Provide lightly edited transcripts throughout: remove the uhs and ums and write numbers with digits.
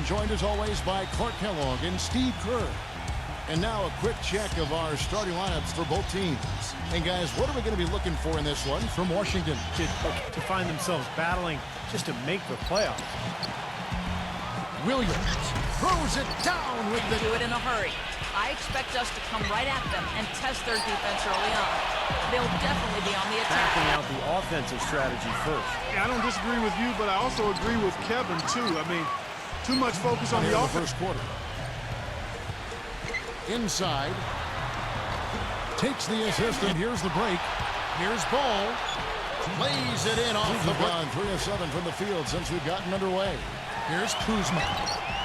I'm joined as always by Clark Kellogg and Steve Kerr. And now a quick check of our starting lineups for both teams. And guys, what are we going to be looking for in this one from Washington? To find themselves battling just to make the playoffs. Williams throws it down with the... Do it in a hurry. I expect us to come right at them and test their defense early on. They'll definitely be on the attack. Backing out the offensive strategy first. Yeah, I don't disagree with you, but I also agree with Kevin, too. I mean, too much focus on the offense. First quarter. Inside. Takes the assist, and here's the break. Here's Ball. Lays it in off the ground. 3 of 7 from the field since we've gotten underway. Here's Kuzma.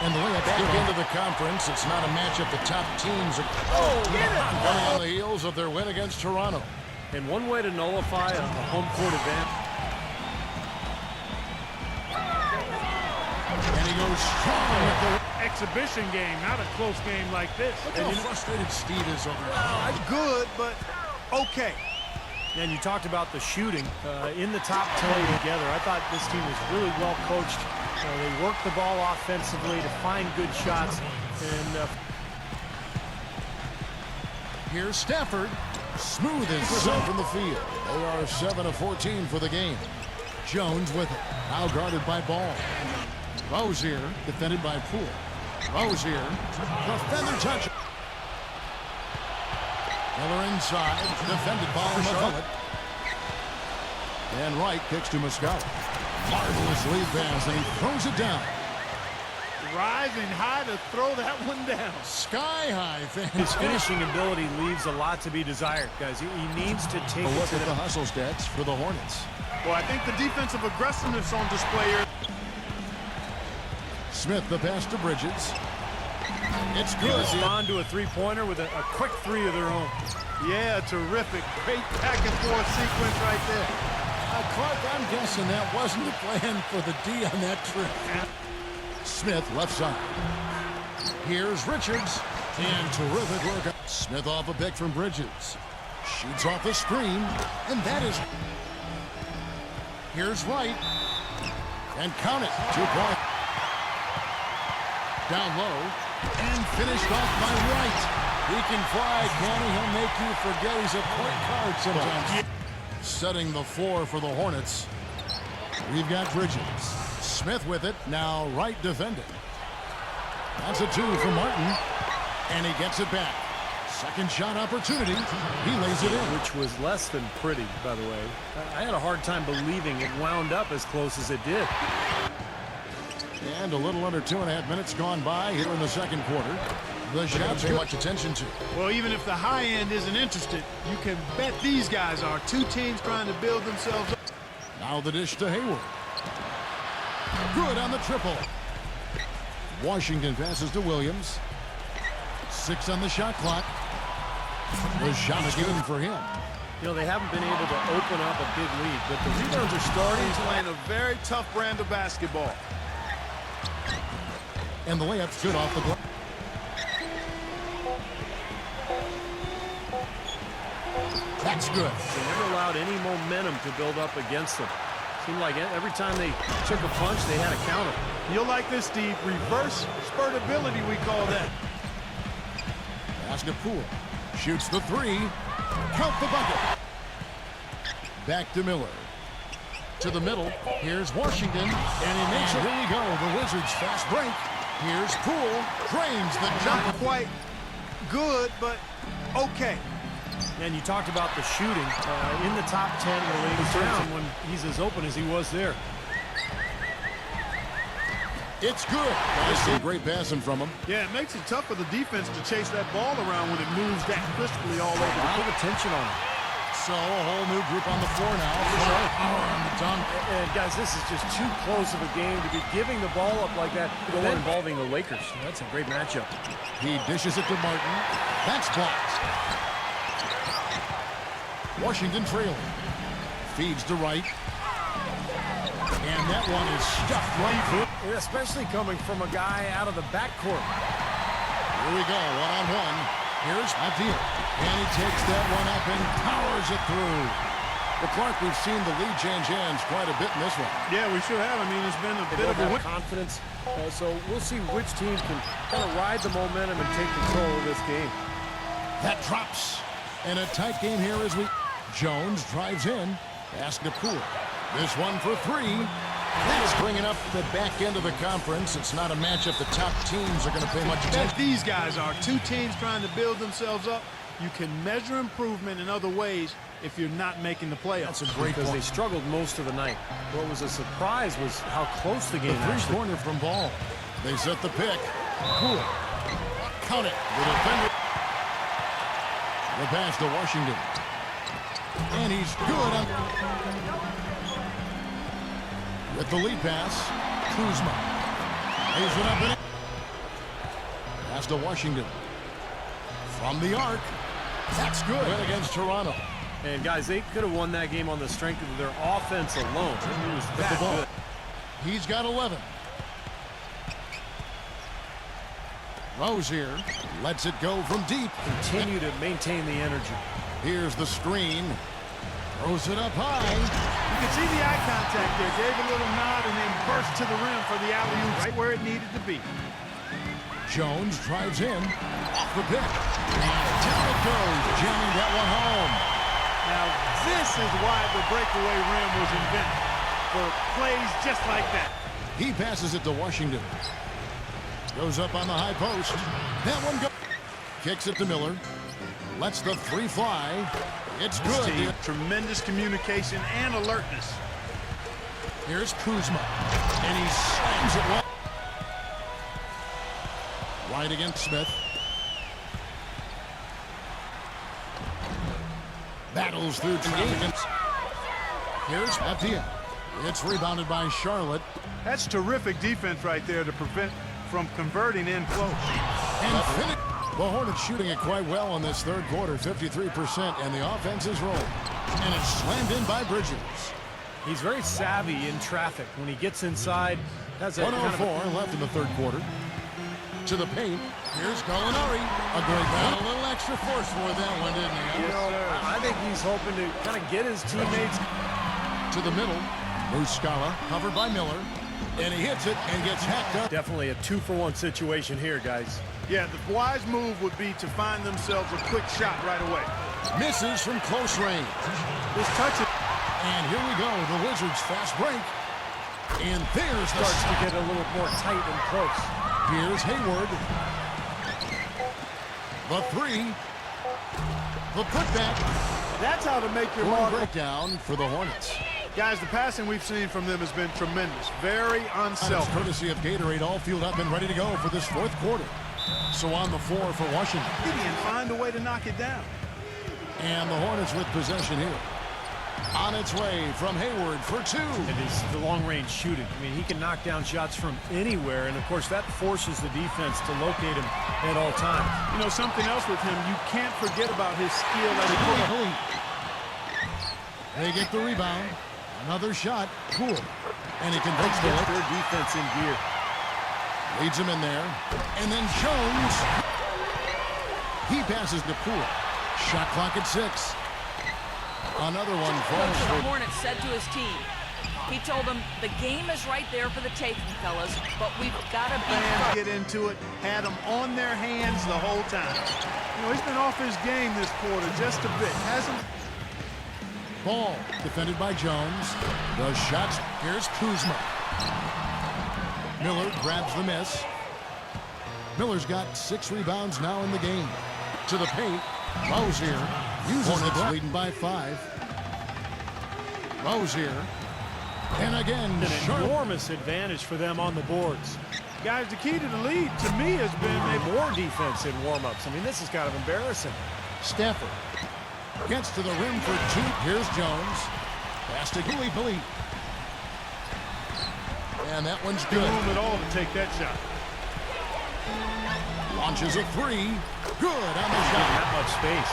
And the layup back into the conference. It's not a matchup the top teams are on the heels of their win against Toronto. And one way to nullify a home court advantage. And he goes strong with the Exhibition game, not a close game like this. Look how frustrated Steve is over I'm good, but okay. And you talked about the shooting in the top 10 together. I thought this team was really well coached. They work the ball offensively to find good shots. And here's Stafford. Smooth as silk from the field. They are 7 of 14 for the game. Jones with it. Now guarded by Ball. Rozier defended by Poole. Rozier. Defender touch. Miller inside. Defended by McCullough. And Wright kicks to Muscala. Marvelous lead pass, and he throws it down. Rising high to throw that one down. Sky high. his finishing ability leaves a lot to be desired, guys. He needs to take a it look to at the hustle stats for the Hornets. Well, I think the defensive aggressiveness on display here. Smith, the pass to Bridges. It's good. Respond to a three-pointer with a quick three of their own. Yeah, terrific. Great back-and-forth sequence right there. Clark, I'm guessing that wasn't the plan for the D on that trip. Smith, left side. Here's Richards. And terrific work. Smith off a pick from Bridges. Shoots off the screen. And that is... Here's Wright. And count it. 2 points. Down low. And finished off by Wright. He can fly, can he? He'll make you forget he's a point guard sometimes. Setting the floor for the Hornets. We've got Bridges. Smith with it. Now Wright defending. That's a 2 for Martin. And he gets it back. Second shot opportunity. He lays it in. Which was less than pretty, by the way. I had a hard time believing it wound up as close as it did. And a little under 2.5 minutes gone by here in the second quarter. The shots pay much attention to. Well, even if the high end isn't interested, you can bet these guys are. Two teams trying to build themselves up. Now the dish to Hayward. Good on the triple. Washington passes to Williams. 6 on the shot clock. The shot is given for him. You know, they haven't been able to open up a big lead, but the rebounds are starting. He's playing a very tough brand of basketball. And the layup's good off the block. That's good. They never allowed any momentum to build up against them. Seemed like every time they took a punch, they had a counter. You'll like this, Steve. Reverse spurtability, we call that. Pass to Poole. Shoots the 3. Count the bucket. Back to Miller. To the middle. Here's Washington. And he makes it. Here we go. The Wizards fast break. Here's Poole. Drains the jump. Not quite good, but okay. And you talked about the shooting in the top 10 in the league round when he's as open as he was there. It's good. Nice and great passing from him. Yeah, it makes it tough for the defense to chase that ball around when it moves that crisply all over. A lot of attention on him. So a whole new group on the floor now. Power on the dunk. And guys, this is just too close of a game to be giving the ball up like that. The one involving the Lakers. That's a great matchup. He dishes it to Martin. That's blocked. Washington trailing. Feeds to Wright. And that one is stuffed right through. Especially coming from a guy out of the backcourt. Here we go, one-on-one. Here's Abdul. And he takes that one up and powers it through. Well, Clark, we've seen the lead change hands quite a bit in this one. Yeah, we sure have. I mean, it's been a They bit both of a have win. confidence, so we'll see which team can kind of ride the momentum and take control of this game. That drops. And a tight game here as Jones drives in. Ask to Poole. This one for three. That is bringing up the back end of the conference. It's not a matchup the top teams are going to pay much attention. That these guys are two teams trying to build themselves up. You can measure improvement in other ways if you're not making the playoffs. That's a great point. They struggled most of the night. What was a surprise was how close the game was. Corner from Ball. They set the pick. Poole. Count it. The defender. The pass to Washington. And he's good on... With the lead pass, Kuzma. Lays it up in it. Pass to Washington. From the arc. That's good. Win against Toronto. And guys, they could have won that game on the strength of their offense alone. It was that good. He's got 11. Rozier lets it go from deep. Continue to maintain the energy. Here's the screen. Throws it up high. You can see the eye contact there. Gave a little nod and then burst to the rim for the alley-oop right where it needed to be. Jones drives in. Off the pick. And down it goes. Jamming that one home. Now, this is why the breakaway rim was invented. For plays just like that. He passes it to Washington. Goes up on the high post. That one goes. Kicks it to Miller. Lets the three fly. It's good. Team, tremendous communication and alertness. Here's Kuzma. And he slams it well. Right against Smith. Battles through traffic. Here's Mattia. It's rebounded by Charlotte. That's terrific defense right there to prevent from converting in close. And finish. The Hornets shooting it quite well in this third quarter, 53%, and the offense is rolling. And it's slammed in by Bridges. He's very savvy in traffic. When he gets inside, has a 104 left in the third quarter. To the paint. Here's Gallinari. A great battle. A little extra force for that one, didn't he? You know, I think he's hoping to kind of get his teammates to the middle. Muscala covered by Miller. And he hits it and gets hacked up. Definitely a 2-for-1 situation here, guys. Yeah, the wise move would be to find themselves a quick shot right away. Misses from close range. This touch it. And here we go. The Wizards fast break. And there's the starts to get a little more tight and close. Here's Hayward. The three. The putback. That's how to make your mark. Breakdown for the Hornets. Guys, the passing we've seen from them has been tremendous. Very unselfish. Courtesy of Gatorade, all fueled up and ready to go for this fourth quarter. So on the floor for Washington. And find a way to knock it down. And the Hornets with possession here. On its way from Hayward for two. And it's the long-range shooting. I mean, he can knock down shots from anywhere, and of course that forces the defense to locate him at all times. You know, something else with him, you can't forget about his skill as a player. They get the rebound. Another shot. Cool. And he converts their defense in gear. Leads him in there. And then Jones. He passes to Poole. Shot clock at 6. Another one falls. The Hornets said to his team, he told them, the game is right there for the taking, fellas, but we've got to be fans get into it, had them on their hands the whole time. You know, he's been off his game this quarter just a bit. Hasn't. Ball defended by Jones. The shots. Here's Kuzma. Miller grabs the miss. Miller's got 6 rebounds now in the game. To the paint. Rozier uses it, leading by 5. Rozier. And again, an enormous advantage for them on the boards. Guys, the key to the lead, to me, has been more defense in warm-ups. I mean, this is kind of embarrassing. Stafford gets to the rim for 2. Here's Jones. Pass to Billy. And that one's good. No room at all to take that shot. Launches a 3. Good on the shot. That much space.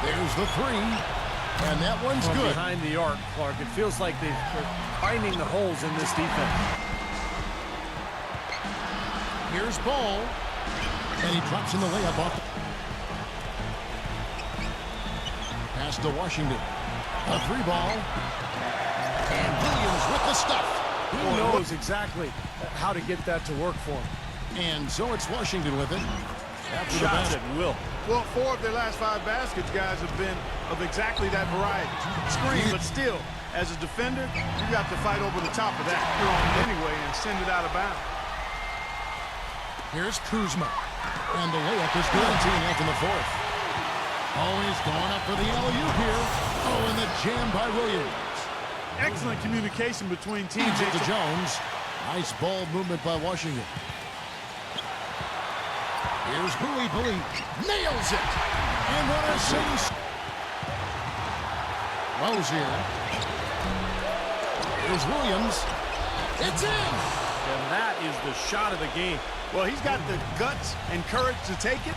There's the 3. And that one's from good. Behind the arc, Clark. It feels like they're finding the holes in this defense. Here's Ball. And he drops in the layup off. pass to Washington. A 3-ball. And Williams with the stuff. He knows exactly how to get that to work for him. And so it's Washington with it. After the Shots basket. at will. Well, 4 of their last 5 baskets, guys, have been of exactly that variety. Screen, but still, as a defender, you got to fight over the top of that. You're on it anyway and send it out of bounds. Here's Kuzma. And the layup is good. Team up in the 4th. Always going up for the alley-oop here. Oh, and the jam by Williams. Excellent communication between teams. Feeds it to Jones. Nice ball movement by Washington. Here's Bowie. Nails it. And what a save. Rozier. Here's Williams. It's in. And that is the shot of the game. Well, he's got the guts and courage to take it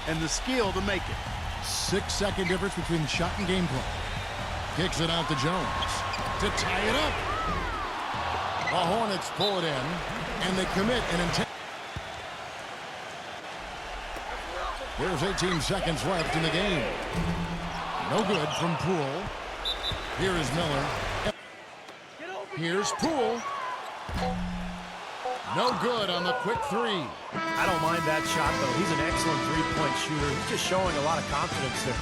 and the skill to make it. 6-second difference between shot and gameplay. Kicks it out to Jones to tie it up. The Hornets pull it in, and they commit an intent. There's 18 seconds left in the game. No good from Poole. Here is Miller. Here's Poole. No good on the quick 3. I don't mind that shot, though. He's an excellent three-point shooter. He's just showing a lot of confidence there.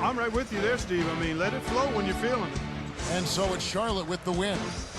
I'm right with you there, Steve. I mean, let it flow when you're feeling it. And so it's Charlotte with the win.